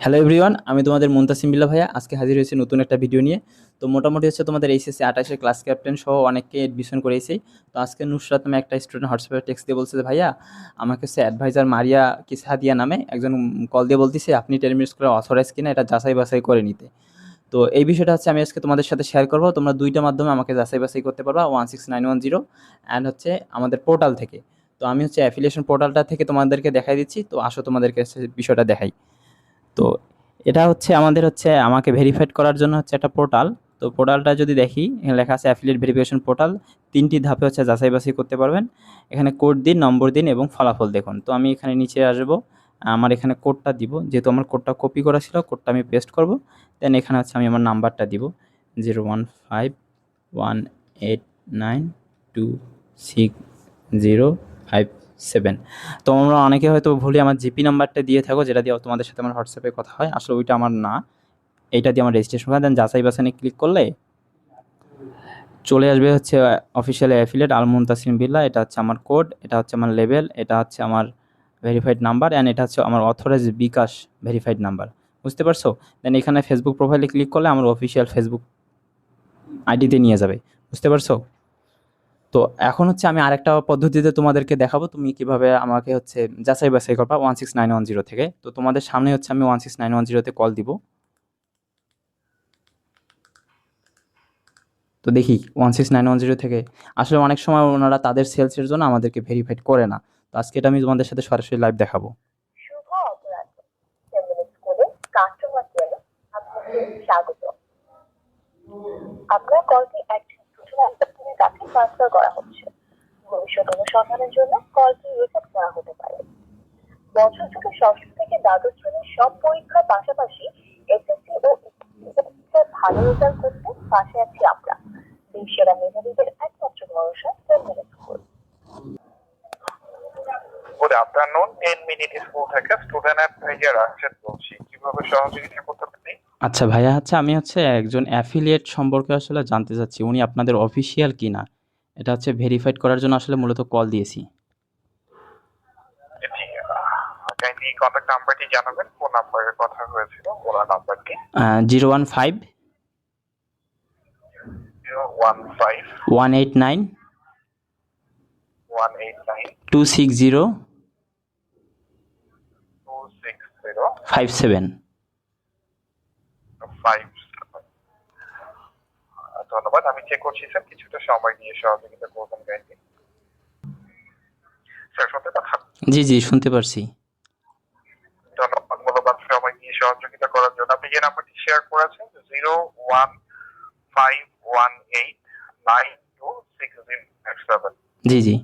Hello everyone, আমি তোমাদের মুনতাসিম বিল্লাহ ভাইয়া। আজকে হাজির হয়েছি নতুন একটা ভিডিও নিয়ে। তো মোটামুটি হচ্ছে তোমাদের এইচএসসি 28-এর ক্লাস ক্যাপ্টেন সহ অনেককে এডমিশন করেছি। তো আজকে নুসরাত নামে একটা স্টুডেন্ট হোয়াটসঅ্যাপে টেক্সট দিয়ে বলছে যে ভাইয়া আমাকে হচ্ছে অ্যাডভাইজার মারিয়া কিসহাদিয়া নামে একজন কল দিয়ে বলতেছে আপনি টেলিমির স্কুলে অথরাইজ কিনা এটা যাচাই বাছাই করে নিতে। তো এই বিষয়টা হচ্ছে আমি আজকে তোমাদের সাথে শেয়ার করবো। তোমরা দুইটা মাধ্যমে আমাকে যাচাই বাছাই করতে পারবা, 16910 অ্যান্ড হচ্ছে আমাদের পোর্টাল থেকে। তো আমি হচ্ছে অ্যাফিলিয়েশন পোর্টালটা থেকে তোমাদেরকে দেখাই দিচ্ছি। তো আসো তোমাদেরকে বিষয়টা দেখাই। তো এটা হচ্ছে আমাদের হচ্ছে আমাকে ভেরিফাইড করার জন্য হচ্ছে একটা পোর্টাল। তো পোর্টালটা যদি দেখি, এখানে লেখা আছে অ্যাফিলিয়েট ভেরিফিকেশন পোর্টাল। 3টি ধাপে হচ্ছে যাচাই বাছাই করতে পারবেন। এখানে কোড দিন, নম্বর দিন এবং ফলাফল দেখুন। তো আমি এখানে নিচে আসবো, আমার এখানে কোডটা দিব, যেহেতু আমার কোডটা কপি করা ছিল কোডটা আমি পেস্ট করব। দেন এখানে হচ্ছে আমি আমার নাম্বারটা দিব 01518926057। তো তোমরা অনেকে হয়তো ভুলে আমার জিপি নাম্বারটা দিয়ে থাকো, যেটা দিয়ে তোমাদের সাথে আমার হোয়াটসঅ্যাপে কথা হয়, আসলে ওইটা আমার না। এইটা দিয়ে আমার রেজিস্ট্রেশন করে দেন। যাচাই বাছাই ক্লিক করলে চলে আসবে হচ্ছে অফিসিয়াল অ্যাফিলিয়েট আল মুনতাসিম বিল্লাহ। এটা হচ্ছে আমার কোড, এটা হচ্ছে আমার লেভেল, এটা হচ্ছে আমার ভেরিফাইড নাম্বার অ্যান্ড এটা হচ্ছে আমার অথরাইজ বিকাশ ভেরিফাইড নাম্বার। বুঝতে পারছো? দেন এখানে ফেসবুক প্রোফাইলে ক্লিক করলে আমার অফিসিয়াল ফেসবুক আইডিতে নিয়ে যাবে। বুঝতে পারছো? তো এখন হচ্ছে আমি আরেকটা পদ্ধতিতে তোমাদেরকে দেখাবো তুমি কিভাবে আমাকে হচ্ছে যাচাই বাছাই করবা 16910 থেকে। তো তোমাদের সামনে হচ্ছে আমি 16910-তে কল দিব। তো দেখি 16910 থেকে আসলে অনেক সময় ওনারা তাদের সেলসের জন্য আমাদেরকে ভেরিফাইড করে না। তো আজকে এটা আমি তোমাদের সাথে সরাসরি লাইভ দেখাবো। শুভ অপরাহ্ন, স্কুলে কাস্টমার কেয়ারে আপনাকে স্বাগত। আপনার কলটি একজন স্টুডেন্টের কাছে ট্রান্সফার করা হচ্ছে। ভবিষ্যৎ অনুসন্ধানের জন্য কলটি রেকর্ড করা হতে পারে। বছর জুড়ে ষষ্ঠ থেকে দ্বাদশ শ্রেণীর সব পরীক্ষার পাশাপাশি এসএসসি ও ভালো রেজাল্ট করতে পাশে আছি আমরা। দেশেরা মেধাবীদের একমাত্র ভরসা সেন্ট school. Good afternoon, 10 minute school থেকে স্টুডেন্ট অ্যাডভাইজার রাশেদ বলছি। কিভাবে সহযোগিতা করতে পারি? আচ্ছা ভাইয়া, আচ্ছা আমি হচ্ছে একজন অ্যাফিলিয়েট সম্পর্কে আসলে জানতে চাচ্ছি, উনি আপনাদের অফিসিয়াল কিনা। এটা হচ্ছে ভেরিফাইড করার জন্য আসলে মূলত কল দিয়েছি। জি, কাইন্ডলি কন্ট্যাক্ট নাম্বারটি জানাবেন। কোন নাম্বারে কথা হয়েছিল? ওনার নাম্বারটি 015 015 189 189 260 260 57। 57। ধন্যবাদ, আমি চেক করছি স্যার। কিছুটা সময় দিয়ে সহযোগিতা করবেন কাইন্ডলি। স্যার শুনতে পাচ্ছেন? জি জি, শুনতে পারছি। ধন্যবাদ মূল্যবান সময় দিয়ে সহযোগিতা করার জন্য। আপনি যে নাম্বারটি শেয়ার করেছেন 01518926057। জি জি।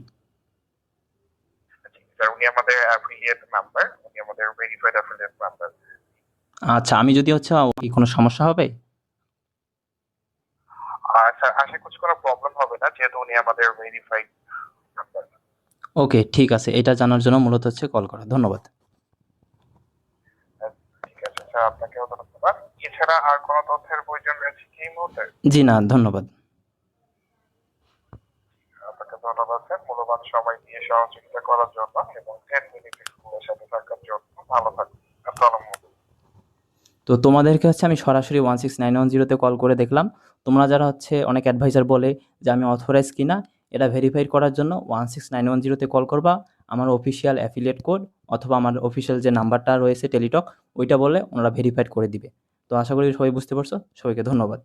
স্যার উনি আমাদের অ্যাফিলিয়েট নাম্বার, উনি আমাদের ভেরিফাইড অ্যাফিলিয়েট নাম্বার। আচ্ছা, আমি যদি হচ্ছে কি কোনো সমস্যা হবে? আর স্যার আশা করছি কোনো প্রবলেম হবে না, যেহেতু উনি আমাদের ভেরিফাইড নাম্বার। ওকে, ঠিক আছে। এটা জানার জন্য মূলত হচ্ছে কল করা। ধন্যবাদ। ঠিক আছে স্যার, আপনাকেও ধন্যবাদ। এছাড়া আর কোনো তথ্যের প্রয়োজন রয়েছে কি এই মুহূর্তে? জি না, ধন্যবাদ। আপনাকে ধন্যবাদ স্যার মূল্যবান সময় দিয়ে সহযোগিতা করার জন্য এবং 10 মিনিট স্কুলের সাথে থাকার জন্য। ভালো থাকুন। আসসালামু আলাইকুম। তো তোমাদেরকে হচ্ছে আমি সরাসরি 16910-তে কল করে দেখলাম। তোমরা যারা হচ্ছে অনেক অ্যাডভাইজার বলে যে আমি অথরাইজ কিনা, এটা ভেরিফাই করার জন্য 16910-তে কল করবা। আমার অফিসিয়াল অ্যাফিলিয়েট কোড অথবা আমার অফিসিয়াল যে নাম্বারটা রয়েছে টেলিটক, ওইটা বলে ওনারা ভেরিফাইড করে দিবে। তো আশা করি সবাই বুঝতে পারছো। সবাইকে ধন্যবাদ।